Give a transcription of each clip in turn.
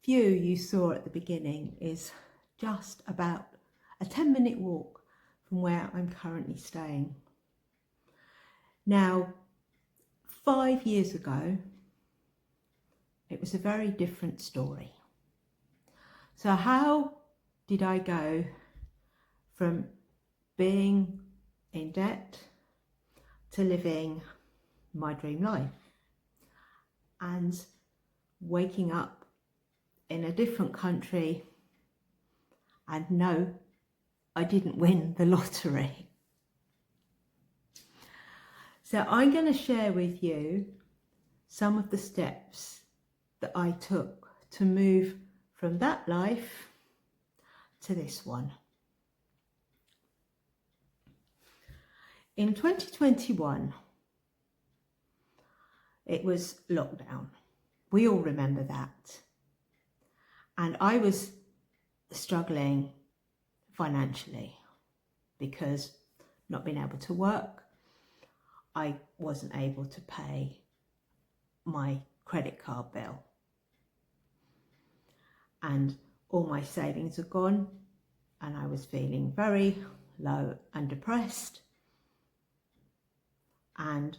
view you saw at the beginning is just about a 10-minute walk from where I'm currently staying. Now, 5 years ago, it was a very different story. So how did I go from being in debt to living my dream life and waking up in a different country and no, I didn't win the lottery? So I'm going to share with you some of the steps that I took to move from that life to this one. In 2021, it was lockdown. We all remember that. And I was struggling financially because not being able to work, I wasn't able to pay my credit card bill. And all my savings are gone and I was feeling very low and depressed. And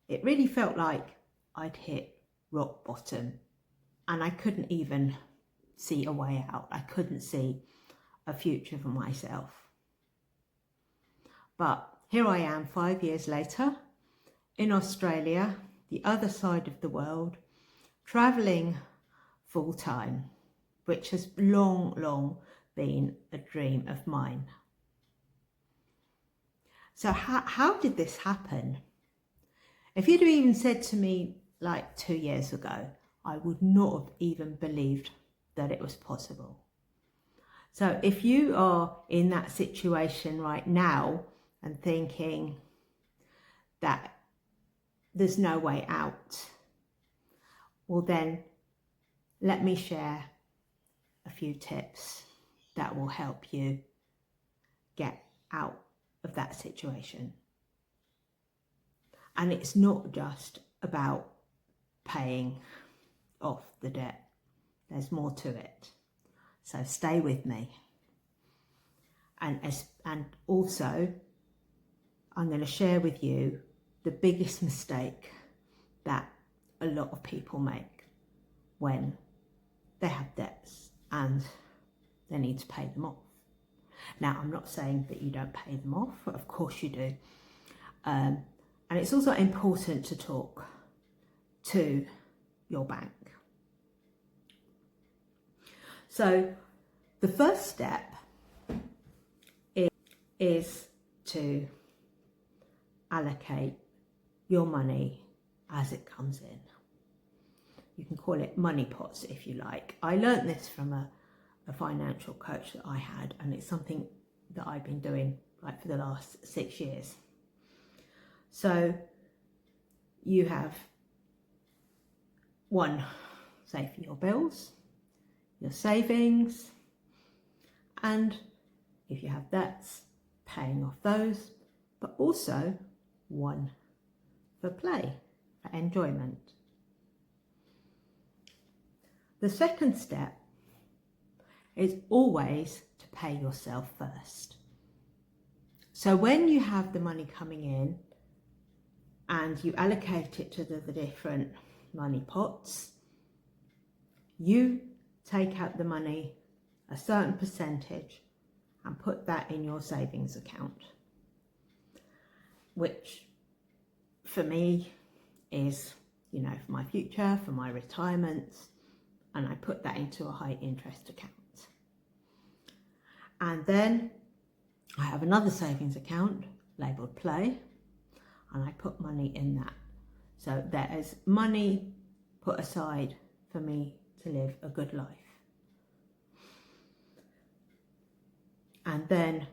it really felt like I'd hit rock bottom and I couldn't even see a way out. I couldn't see a future for myself. But here I am 5 years later in Australia, the other side of the world, travelling full time, which has long been a dream of mine. So how did this happen? If you'd have even said to me like 2 years ago, I would not have even believed that it was possible. So if you are in that situation right now and thinking that there's no way out, well then let me share a few tips that will help you get out of that situation. And it's not just about paying off the debt. There's more to it. So stay with me. And also, I'm going to share with you the biggest mistake that a lot of people make when they have debts and they need to pay them off. Now, I'm not saying that you don't pay them off. Of course you do. And it's also important to talk to your bank. So the first step is to allocate your money as it comes in. You can call it money pots if you like. I learned this from a financial coach that I had, and it's something that I've been doing like for the last 6 years. So you have one, say for your bills, your savings, and if you have debts, paying off those, but also one for play, for enjoyment. The second step is always to pay yourself first. So when you have the money coming in and you allocate it to the different money pots, you take out the money, a certain percentage, and put that in your savings account, which for me is, for my future, for my retirement, and I put that into a high interest account. And then I have another savings account labelled play, and I put money in that. So there is money put aside for me to live a good life. And then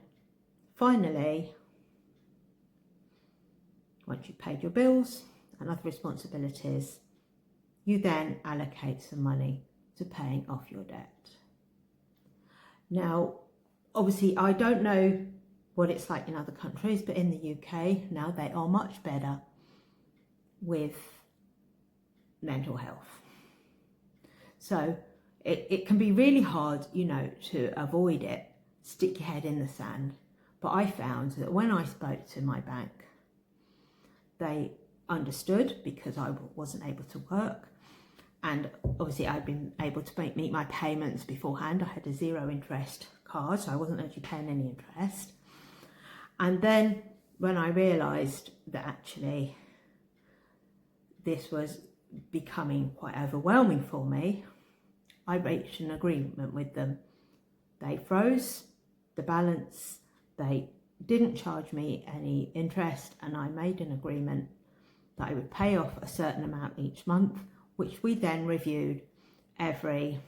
finally, once you've paid your bills and other responsibilities, you then allocate some money to paying off your debt. Now, obviously, I don't know what it's like in other countries, but in the UK now they are much better with mental health. So it can be really hard, you know, to avoid it, stick your head in the sand. But I found that when I spoke to my bank, they understood because I wasn't able to work. And obviously I'd been able to meet my payments beforehand. I had a 0 interest card, so I wasn't actually paying any interest. And then when I realised that actually this was becoming quite overwhelming for me, I reached an agreement with them. They froze the balance, they didn't charge me any interest, and I made an agreement that I would pay off a certain amount each month, which we then reviewed every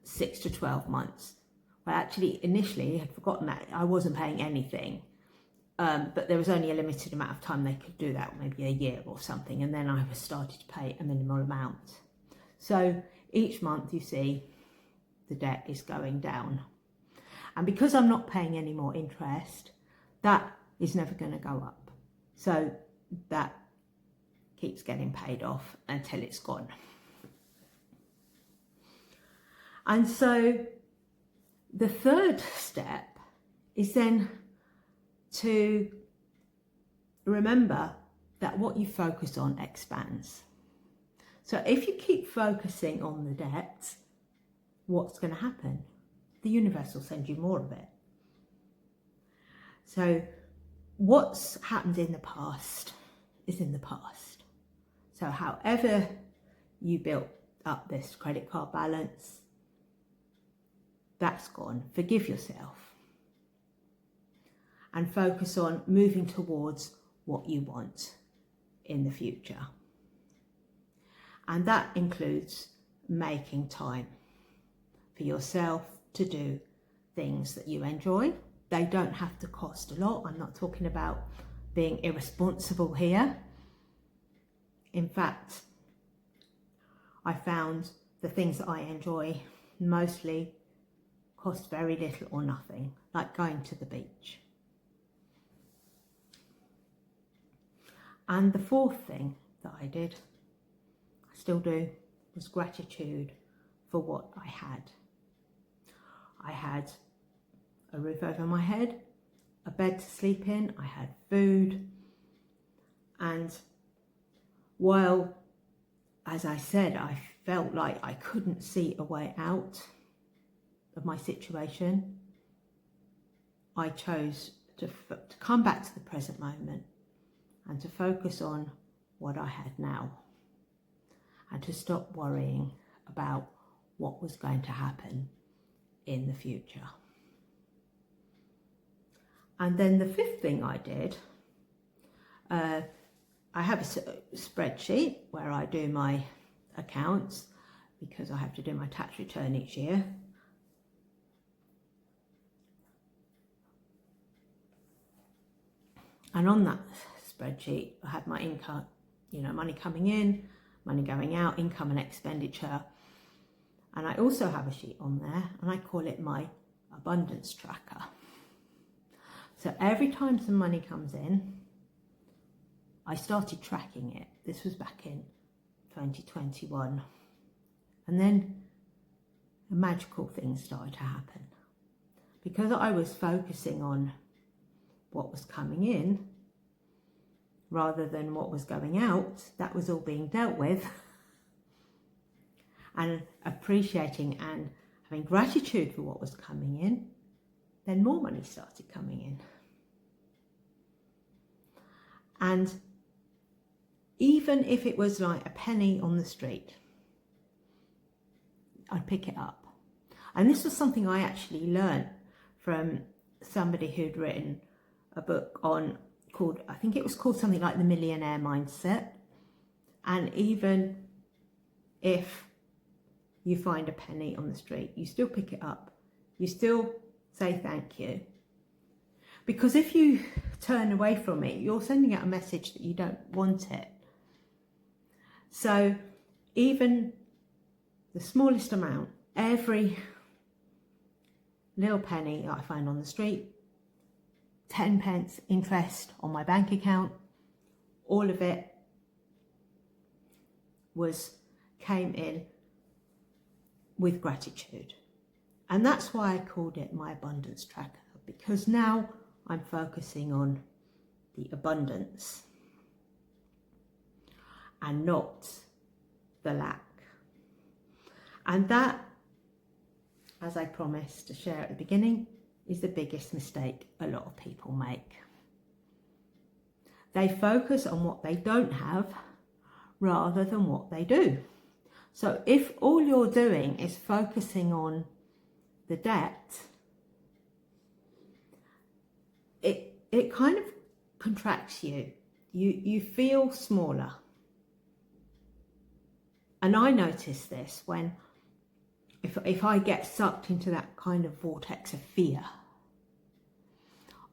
6 to 12 months. Well, actually, initially, I had forgotten that I wasn't paying anything, but there was only a limited amount of time they could do that, maybe a year or something, and then I was started to pay a minimal amount. So each month, you see, the debt is going down. And because I'm not paying any more interest, that is never going to go up. So that keeps getting paid off until it's gone. And so the third step is then to remember that what you focus on expands. So if you keep focusing on the debt, what's going to happen? The universe will send you more of it. So what's happened in the past is in the past. So however you built up this credit card balance, that's gone. Forgive yourself and focus on moving towards what you want in the future. And that includes making time for yourself to do things that you enjoy. They don't have to cost a lot. I'm not talking about being irresponsible here. In fact, I found the things that I enjoy mostly cost very little or nothing, like going to the beach. And the fourth thing that I did, I still do, was gratitude for what I had. I had a roof over my head, a bed to sleep in, I had food, and while, as I said, I felt like I couldn't see a way out of my situation, I chose to come back to the present moment and to focus on what I had now and to stop worrying about what was going to happen in the future. And then the fifth thing I did, I have a spreadsheet where I do my accounts because I have to do my tax return each year. And on that spreadsheet, I had my income, you know, money coming in, money going out, income and expenditure. And I also have a sheet on there and I call it my abundance tracker. So every time some money comes in, I started tracking it. This was back in 2021. And then a magical thing started to happen. Because I was focusing on what was coming in rather than what was going out, that was all being dealt with. And appreciating and having gratitude for what was coming in, then more money started coming in. And even if it was like a penny on the street, I'd pick it up. And this was something I actually learned from somebody who'd written a book on called, I think it was called something like The Millionaire Mindset. And even if you find a penny on the street, you still pick it up. You still say thank you. Because if you turn away from it, you're sending out a message that you don't want it. So even the smallest amount, every little penny that I find on the street, 10 pence interest on my bank account, all of it came in with gratitude. And that's why I called it my abundance tracker, because now I'm focusing on the abundance and not the lack. And that, as I promised to share at the beginning, is the biggest mistake a lot of people make. They focus on what they don't have rather than what they do. So if all you're doing is focusing on the debt, it kind of contracts you. You feel smaller. And I notice this when, if I get sucked into that kind of vortex of fear,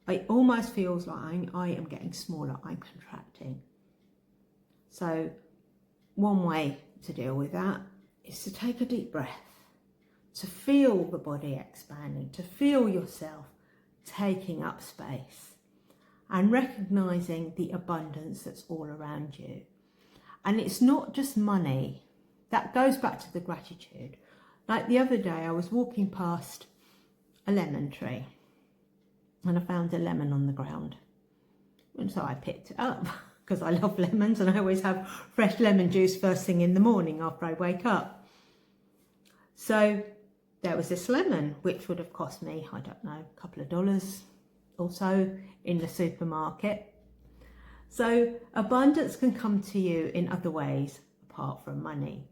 it almost feels like I am getting smaller, I'm contracting. So one way to deal with that is to take a deep breath, to feel the body expanding, to feel yourself taking up space and recognizing the abundance that's all around you. And it's not just money. That goes back to the gratitude. Like the other day, I was walking past a lemon tree and I found a lemon on the ground. And so I picked it up because I love lemons and I always have fresh lemon juice first thing in the morning after I wake up. So there was this lemon, which would have cost me, I don't know, a couple of dollars or so in the supermarket. So abundance can come to you in other ways apart from money.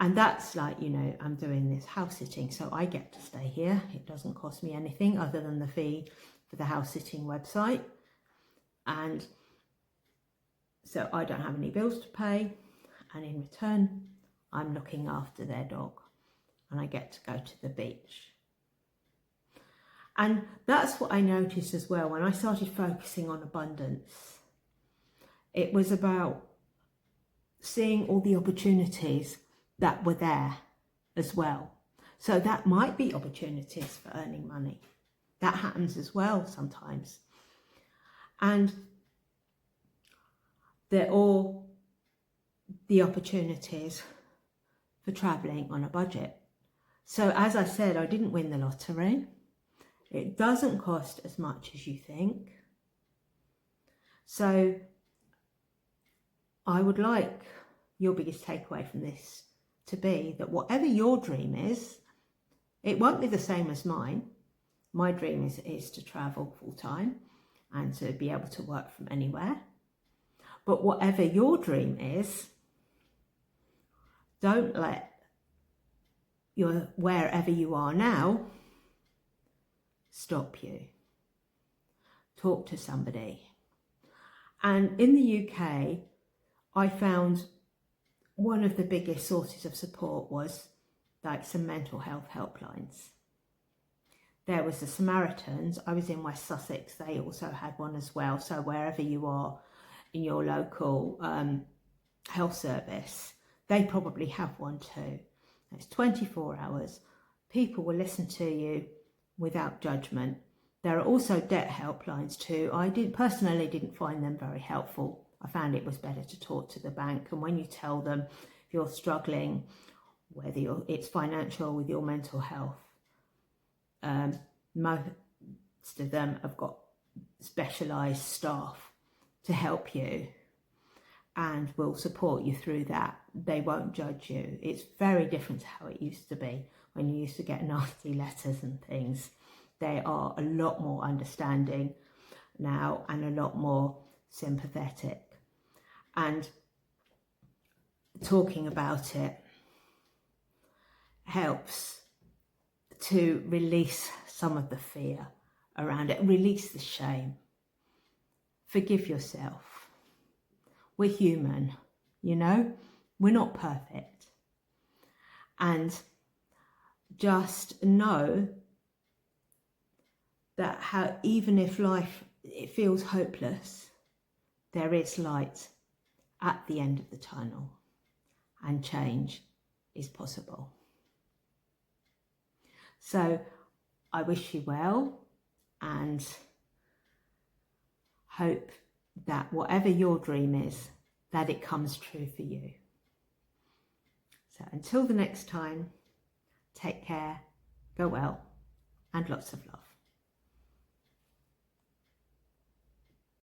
And that's like, you know, I'm doing this house sitting, so I get to stay here. It doesn't cost me anything other than the fee for the house sitting website. And so I don't have any bills to pay. And in return, I'm looking after their dog and I get to go to the beach. And that's what I noticed as well when I started focusing on abundance. It was about seeing all the opportunities that were there as well. So that might be opportunities for earning money. That happens as well sometimes. And they're all the opportunities for travelling on a budget. So as I said, I didn't win the lottery. It doesn't cost as much as you think. So I would like your biggest takeaway from this to be that whatever your dream is, it won't be the same as mine. My dream is to travel full time and to be able to work from anywhere. But whatever your dream is, don't let your wherever you are now stop you. Talk to somebody. And in the UK, I found one of the biggest sources of support was like some mental health helplines. There was the Samaritans. I was in West Sussex. They also had one as well. So wherever you are in your local health service, they probably have one too. It's 24 hours. People will listen to you without judgment. There are also debt helplines too. I personally didn't find them very helpful. I found it was better to talk to the bank. And when you tell them if you're struggling, whether it's financial with your mental health, most of them have got specialised staff to help you and will support you through that. They won't judge you. It's very different to how it used to be when you used to get nasty letters and things. They are a lot more understanding now and a lot more sympathetic. And talking about it helps to release some of the fear around it, release the shame. Forgive yourself. We're human, you know, we're not perfect. And just know that even if life, it feels hopeless, there is light at the end of the tunnel and change is possible. So I wish you well and hope that whatever your dream is, that it comes true for you. So until the next time, take care, go well, and lots of love.